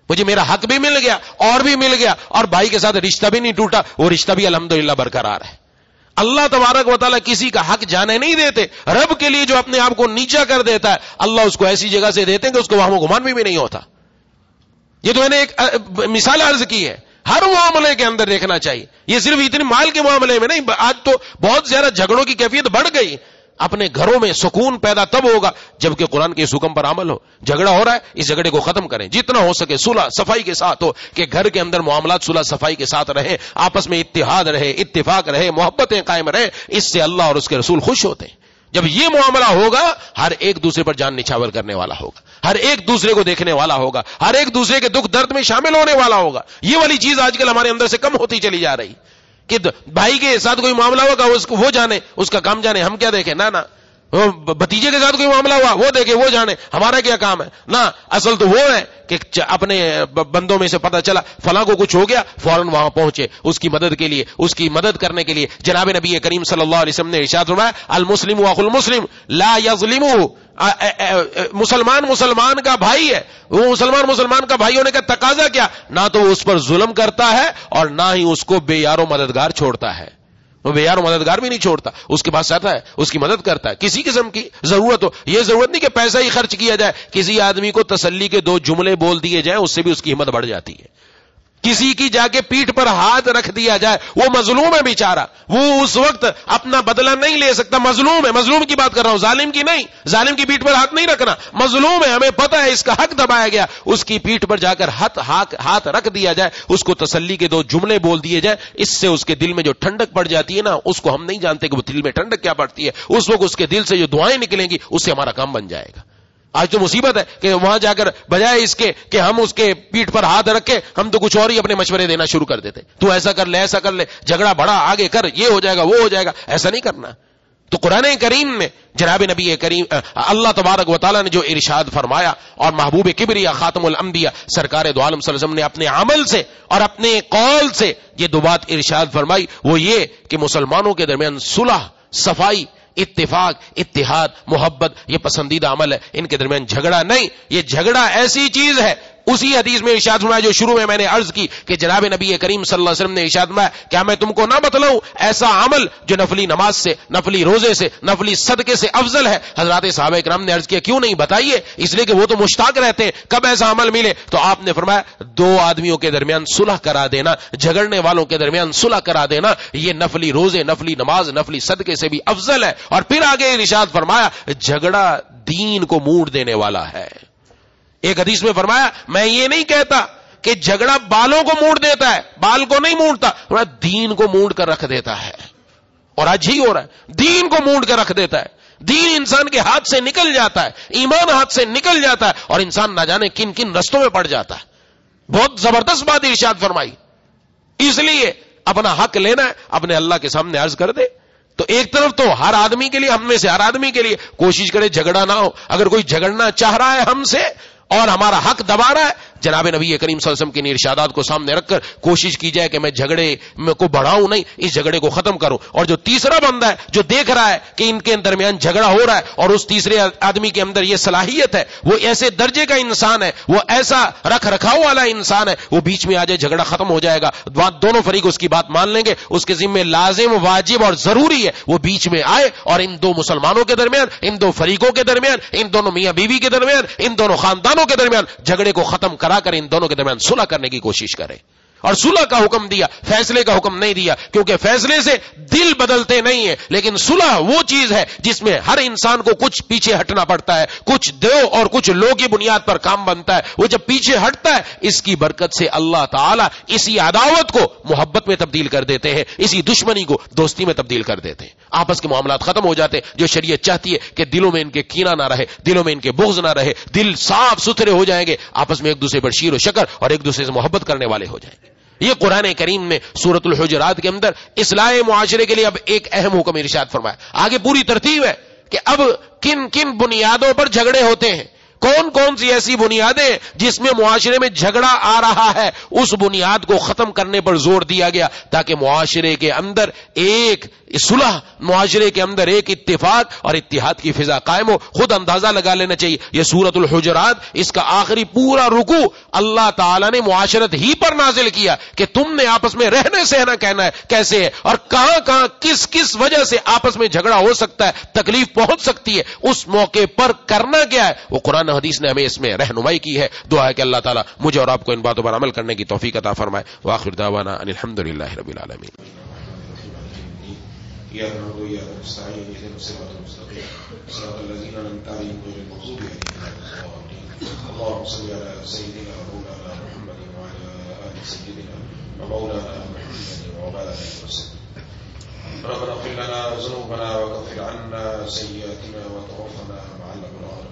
مجھے میرا حق بھی مل گیا اور بھی مل گیا, اور بھائی کے ساتھ رشتہ بھی نہیں ٹوٹا, وہ رشتہ بھی الحمدللہ برقرار ہے. اللہ تبارک و تعالیٰ کسی کا حق جانے نہیں دیتے. رب کے لیے جو اپنے آپ کو نیچا کر دیتا ہے, اللہ اس کو ایسی جگہ سے دیتے ہیں کہ اس کو وہم و گمان بھی نہیں ہوتا. یہ تو میں نے ایک مثال عرض کی ہے, ہر معاملے کے اندر دیکھنا چاہیے. یہ صرف اتنے مال کے معاملے میں نہیں, آج تو بہت زیادہ جھگڑوں کی کیفیت بڑھ گئی. اپنے گھروں میں سکون پیدا تب ہوگا جبکہ قرآن کے اس حکم پر عمل ہو. جھگڑا ہو رہا ہے, اس جھگڑے کو ختم کریں, جتنا ہو سکے صلح صفائی کے ساتھ ہو, کہ گھر کے اندر معاملات صلح صفائی کے ساتھ رہے, آپس میں اتحاد رہے, اتفاق رہے, محبتیں قائم رہے. اس سے اللہ اور اس کے رسول خوش ہوتے ہیں. جب یہ معاملہ ہوگا, ہر ایک دوسرے پر جان نچھاور کرنے والا ہوگا, ہر ایک دوسرے کو دیکھنے والا ہوگا, ہر ایک دوسرے کے دکھ درد میں شامل ہونے والا ہوگا. یہ والی چیز آج کل ہمارے اندر سے کم ہوتی چلی جا رہی کہ بھائی کے ساتھ کوئی معاملہ ہوگا وہ جانے, اس کا کام جانے, ہم کیا دیکھیں. نہ بھتیجے کے ساتھ کوئی معاملہ ہوا وہ دیکھے وہ جانے, ہمارا کیا کام ہے. نہ اصل تو وہ ہے کہ اپنے بندوں میں سے پتہ چلا فلاں کو کچھ ہو گیا, فوراً وہاں پہنچے اس کی مدد کے لیے, اس کی مدد کرنے کے لیے. جناب نبی کریم صلی اللہ علیہ وسلم نے ارشاد فرمایا, المسلم اخو المسلم لا یظلمہ. مسلمان کا بھائی ہے, وہ مسلمان کا بھائی ہونے کا تقاضا کیا, نہ تو وہ اس پر ظلم کرتا ہے اور نہ ہی اس کو بے یار و مددگار چھوڑتا ہے. وہ بے یار و مددگار بھی نہیں چھوڑتا, اس کے پاس آتا ہے, اس کی مدد کرتا ہے. کسی قسم کی ضرورت ہو, یہ ضرورت نہیں کہ پیسہ ہی خرچ کیا جائے, کسی آدمی کو تسلی کے 2 جملے بول دیے جائیں, اس سے بھی اس کی ہمت بڑھ جاتی ہے. کسی کی جا کے پیٹھ پر ہاتھ رکھ دیا جائے, وہ مظلوم ہے بیچارہ, وہ اس وقت اپنا بدلہ نہیں لے سکتا, مظلوم ہے. مظلوم کی بات کر رہا ہوں, ظالم کی نہیں. ظالم کی پیٹھ پر ہاتھ نہیں رکھنا, مظلوم ہے, ہمیں پتہ ہے اس کا حق دبایا گیا, اس کی پیٹھ پر جا کر ہاتھ رکھ دیا جائے, اس کو تسلی کے 2 جملے بول دیے جائے. اس سے اس کے دل میں جو ٹھنڈک پڑ جاتی ہے نا, اس کو ہم نہیں جانتے کہ وہ دل میں ٹھنڈک کیا پڑتی ہے. اس وقت اس کے دل سے جو دعائیں نکلیں گی, اس سے ہمارا کام بن جائے گا. آج تو مصیبت ہے کہ وہاں جا کر بجائے اس کے کہ ہم اس کے پیٹھ پر ہاتھ رکھے, ہم تو کچھ اور ہی اپنے مشورے دینا شروع کر دیتے. تو ایسا کر لے, ایسا کر لے, جھگڑا بڑا آگے کر, یہ ہو جائے گا, وہ ہو جائے گا. ایسا نہیں کرنا. تو قرآن کریم میں جناب نبی کریم اللہ تبارک و تعالیٰ نے جو ارشاد فرمایا, اور محبوب کبریا خاتم الانبیاء سرکار دو عالم صلی اللہ علیہ وسلم نے اپنے عمل سے اور اپنے قول سے یہ 2 بات ارشاد فرمائی, وہ یہ کہ مسلمانوں کے درمیان صلح, صفائی, اتفاق, اتحاد, محبت یہ پسندیدہ عمل ہے. ان کے درمیان جھگڑا نہیں. یہ جھگڑا ایسی چیز ہے, اسی حدیث میں ارشاد فرمایا جو شروع میں نے عرض کی کہ جناب نبی کریم صلی اللہ علیہ وسلم نے ارشاد فرمایا, کیا میں تم کو نہ بتلاؤں ایسا عمل جو نفلی نماز سے, نفلی روزے سے, نفلی صدقے سے افضل ہے. حضرات صحابہ کرام نے عرض کیا, کیوں نہیں, بتائیے. اس لیے کہ وہ تو مشتاق رہتے ہیں کب ایسا عمل ملے. تو آپ نے فرمایا 2 آدمیوں کے درمیان صلح کرا دینا, جھگڑنے والوں کے درمیان صلح کرا دینا, یہ نفلی روزے, نفلی نماز, نفلی صدقے سے بھی افضل ہے. اور پھر آگے ارشاد فرمایا, جھگڑا دین کو موڑ دینے والا ہے. ایک حدیث میں فرمایا, میں یہ نہیں کہتا کہ جھگڑا بالوں کو موڑ دیتا ہے, بال کو نہیں موڑتا, دین کو موڑ کر رکھ دیتا ہے. اور آج ہی ہو رہا ہے, دین کو موڑ کر رکھ دیتا ہے. دین انسان کے ہاتھ سے نکل جاتا ہے, ایمان ہاتھ سے نکل جاتا ہے, اور انسان نہ جانے کن کن رستوں میں پڑ جاتا ہے. بہت زبردست بات ارشاد فرمائی. اس لیے اپنا حق لینا ہے, اپنے اللہ کے سامنے عرض کر دے. تو ایک طرف تو ہر آدمی کے لیے, ہم میں سے ہر آدمی کے لیے کوشش کرے جھگڑا نہ ہو. اگر کوئی جھگڑنا چاہ رہا ہے ہم سے اور ہمارا حق دبا رہا ہے, جناب نبی کریم صلی اللہ علیہ وسلم کے ارشادات کو سامنے رکھ کر کوشش کی جائے کہ میں جھگڑے کو بڑھاؤں نہیں, اس جھگڑے کو ختم کروں. اور جو تیسرا بندہ ہے جو دیکھ رہا ہے کہ ان کے درمیان جھگڑا ہو رہا ہے اور اس تیسرے آدمی کے اندر یہ صلاحیت ہے, وہ ایسے درجے کا انسان ہے, وہ ایسا رکھ رکھاؤ والا انسان ہے, وہ بیچ میں آ جائے, جھگڑا ختم ہو جائے گا. دونوں فریق اس کی بات مان لیں گے, اس کے ذمہ لازم, واجب اور ضروری ہے وہ بیچ میں آئے اور ان 2 مسلمانوں کے درمیان, ان 2 فریقوں کے درمیان, ان دونوں میاں بیوی کے درمیان, ان دونوں خاندانوں کے درمیان جھگڑے کو ختم کرا کر ان دونوں کے درمیان صلح کرنے کی کوشش کرے. اور صلح کا حکم دیا، فیصلے کا حکم نہیں دیا، کیونکہ فیصلے سے دل بدلتے نہیں ہیں، لیکن صلح وہ چیز ہے جس میں ہر انسان کو کچھ پیچھے ہٹنا پڑتا ہے، کچھ دو اور کچھ لو کی بنیاد پر کام بنتا ہے. وہ جب پیچھے ہٹتا ہے، اس کی برکت سے اللہ تعالیٰ اسی عداوت کو محبت میں تبدیل کر دیتے ہیں، اسی دشمنی کو دوستی میں تبدیل کر دیتے ہیں. آپس کے معاملات ختم ہو جاتے ہیں. جو شریعت چاہتی ہے کہ دلوں میں ان کے کینہ نہ رہے، دلوں میں ان کے بغض نہ رہے، دل صاف ستھرے ہو جائیں گے، آپس میں ایک دوسرے پر شیر و شکر اور ایک دوسرے سے محبت کرنے والے ہو جائیں گے. یہ قرآن کریم نے سورۃ الحجرات کے اندر اصلاح معاشرے کے لیے اب ایک اہم حکم ارشاد فرمایا. آگے پوری ترتیب ہے کہ اب کن کن بنیادوں پر جھگڑے ہوتے ہیں، کون کون سی ایسی بنیادیں جس میں معاشرے میں جھگڑا آ رہا ہے، اس بنیاد کو ختم کرنے پر زور دیا گیا تاکہ معاشرے کے اندر ایک صلح، معاشرے کے اندر ایک اتفاق اور اتحاد کی فضا قائم ہو. خود اندازہ لگا لینا چاہیے یہ سورۃ الحجرات، اس کا آخری پورا رکوع اللہ تعالیٰ نے معاشرت ہی پر نازل کیا کہ تم نے آپس میں رہنے سہنا کہنا ہے کیسے ہے، اور کہاں کہاں کس کس وجہ سے آپس میں جھگڑا ہو سکتا ہے، تکلیف پہنچ سکتی ہے، اس موقع پر کرنا کیا ہے، وہ قرآن حدیث نے ہمیں اس میں رہنمائی کی ہے. دعا ہے کہ اللہ تعالیٰ مجھے اور آپ کو ان باتوں پر عمل کرنے کی توفیق عطا فرمائے. وآخر دعوانا ان الحمدللہ رب العالمین. یا نعبد و یا نستعین اهدنا الصراط المستقیم صراط الذین انعمت علیہم غیر المغضوب علیہم ولا الضالین. اللهم صل علی سیدنا مولانا محمد وعلى آل سیدنا مولانا محمد وبارک وسلم. ربنا اغفر لنا ذنوبنا وكفر عنا سیئاتنا وتوفنا مع الابرار.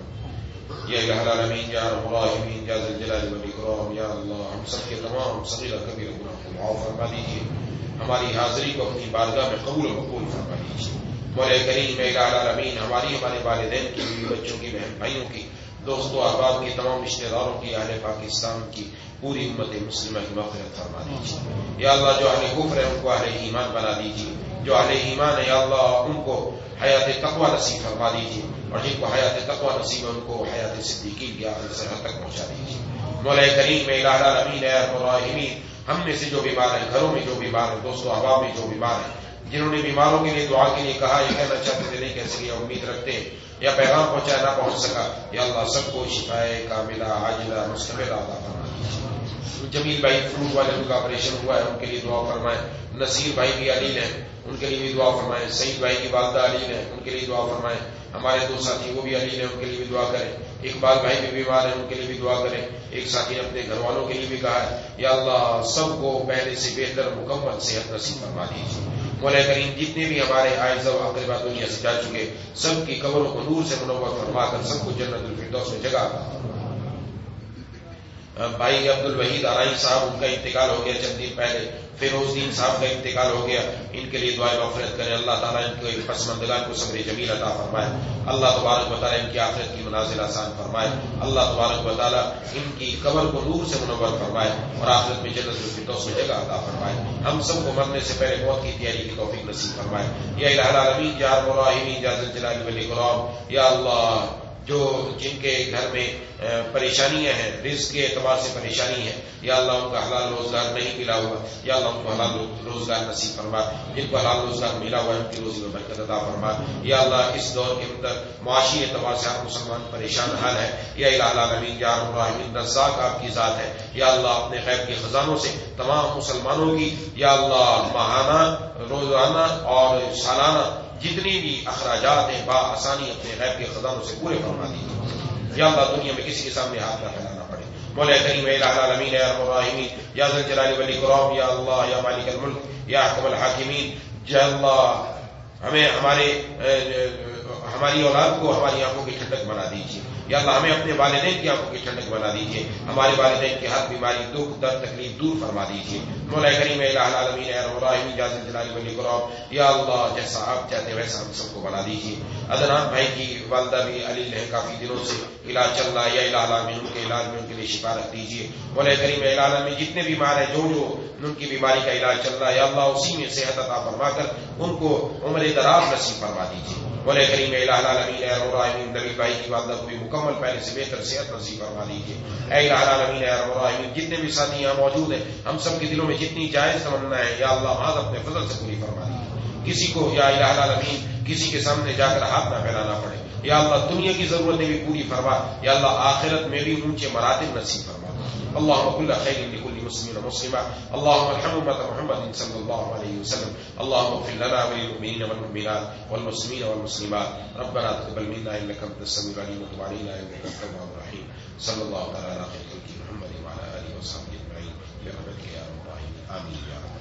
یا الہ العالمین، یا ارحم الراحمین، یا ذا الجلال والاکرام، یا اللہ ہم سب کے تمام صغیرہ کبیرہ گناہ کو معاف فرما دیجیے، ہماری حاضری کو اپنی بارگاہ میں قبول و مقبول فرما دیجیے. مولا کریم الہ العالمین، ہماری ہمارے والدین کی، بیوی بچوں کی، بہن بھائیوں کی، دوستوں احباب کی، تمام رشتہ داروں کی، اہل پاکستان کی، پوری امت مسلمہ کی مغفرت فرما دیجیے. یا اللہ جو اہل کفر ہے ان کو اہل ایمان بنا دیجیے، جو اہل ایمان ہے یا اللہ ان کو حیات تقوی نصیب فرما دیجیے، اور جن کو حیات تقوی نصیب ہے ان کو حیات صدیقین کی آخری سرحد تک پہنچا دیجیے. مولا کریم الہ العالمین، اے ارحم الراحمین، ہم میں سے جو بیمار ہیں، گھروں میں جو بیمار ہیں، دوستوں احباب میں جو بیمار ہیں، جنہوں نے بیماروں کے لیے دعا کے لیے کہا، یہ کہنا چاہتے تھے نہیں کہہ سکے، امید رکھتے ہیں یا پیغام پہنچایا نہ پہنچ سکا، یا اللہ سب کو شفائے کاملہ عاجلہ مستقبلہ عطا فرما دیجیے. جمیل بھائی فروٹ والے ان کا آپریشن ہوا ہے، ان کے لیے دعا فرمائیں. نصیر بھائی بھی علیل ہیں، ان کے لیے بھی دعا فرمائیں. سعید بھائی کی والدہ علیل ہیں، ان کے لیے دعا فرمائیں. ہمارے دو ساتھی وہ بھی علیل ہیں، ان کے لیے بھی دعا کریں. اقبال بھائی بھی بیمار ہیں، ان کے لیے بھی دعا کریں. ایک ساتھی نے اپنے گھر والوں کے لیے بھی کہا ہے، یا اللہ سب کو پہلے سے بہتر مکمل صحت نصیب فرما دیجیے. مولا کریم جتنے بھی ہمارے اعزاء و اقربا دنیا سے جا چکے، سب کی قبروں کو نور سے منور فرما کر سب کو جنت الفردوس میں جگہ عطا فرما. بھائی عبد الوحید آرائی صاحب، ان کا انتقال ہو گیا چند دن پہلے. فیروز الدین صاحب کا انتقال ہو گیا، ان کے لیے دعائیں مغفرت کریں. اللہ تعالیٰ ان کے پسماندگان کو صبر جمیل عطا فرمائے. اللہ تبارک و تعالیٰ ان کی آخرت کی منازل آسان فرمائے. اللہ تبارک و تعالیٰ ان کی قبر کو نور سے منور فرمائے اور آخرت میں جنت الفردوس میں جگہ عطا فرمائے. ہم سب کو مرنے سے پہلے موت کی تیاری کی توفیق نصیب فرمائے. یا الہ العالمین، یا ارحم الراحمین، یا ذا الجلال والاکرام، یا اللہ جو جن کے گھر میں پریشانیاں ہیں، رزق کے اعتبار سے پریشانی ہے، یا اللہ ان کا حلال روزگار نہیں ملا ہوا، یا اللہ ان کو حلال روزگار نصیب فرما. جن کو حلال روزگار ملا ہوا ہے ان کی روزی میں برکت عطا فرما. یا اللہ اس دور کے اندر معاشی اعتبار سے ہر مسلمان پریشان حال ہے. یا الہ العالمین، یا ارحم الراحمین، رزاق آپ کی ذات ہے. یا اللہ اپنے غیب کے خزانوں سے تمام مسلمانوں کی یا اللہ ماہانہ، روزانہ اور سالانہ جتنی بھی اخراجات ہیں بآسانی اپنے غیب کے خزانوں سے پورے فرما دیجیے. یا اللہ دنیا میں کسی کے سامنے ہاتھ نہ پھیلانا پڑے. مولا کریم الہ العالمین، یا ارحم الراحمین، یا ذا الجلال والاکرام، یا اللہ یا مالک الملک، یا احکم الحاکمین، یا اللہ ہمیں ہماری اولاد کو ہماری آنکھوں کی ٹھنڈک بنا دیجیے. یا اللہ ہمیں اپنے والدین کی آنکھوں کی ٹھنڈک بنا دیجیے. ہمارے والدین کی ہر بیماری، دکھ، درد، تکلیف دور فرما دیجیے. مولا کریم الہ العالمین، یا ارحم الراحمین، یا ذا الجلال والاکرام، یا اللہ جیسا آپ چاہتے ہیں ویسا ہم سب کو بنا دیجیے. عدنان بھائی کی والدہ بھی علیل ہے، کافی دنوں سے علاج چل رہا ہے. یا الہ العالمین ان کے علاج میں ان کے لیے شفا رکھ دیجیے. مولا کریم الہ العالمین جتنے بیمار ہیں، جو ان کی بیماری کا علاج چل رہا ہے، یا اللہ اسی میں صحت عطا فرما کر ان کو عمر دراز نصیب فرما دیجیے. مولا کریم الہ العالمین، یا ارحم الراحمین نبی بھائی کی والدہ کو بھی مکمل پہلے سے بہتر صحت نصیب فرما دیجیے. اے الہ العالمین، یا ارحم الراحمین جتنے بھی ساتھی یہاں موجود ہیں، ہم سب کے دلوں میں جتنی جائز تمنا ہے یا اللہ آج اپنے فضل سے پوری فرما دیجیے. کسی کو یا الہ العالمین کسی کے سامنے جا کر ہاتھ نہ پھیلانا پڑے. یا اللہ دنیا کی ضرورتیں بھی پوری فرما. یا اللہ آخرت میں بھی اونچے مراتب نصیب فرما. اللہم کل خیر لکل وللمسلمين والمسلمات اللهم ارحم أمة محمد صلى الله عليه وسلم اللهم اغفر لنا وللمؤمنين والمؤمنات والمسلمين والمسلمات ربنا تقبل منا إنك أنت السميع العليم وتب علينا إنك أنت التواب الرحيم صلى الله تعالى على خير خلقه محمد وعلى آله وصحبه أجمعين برحمتك يا أرحم الراحمين آمين يا رب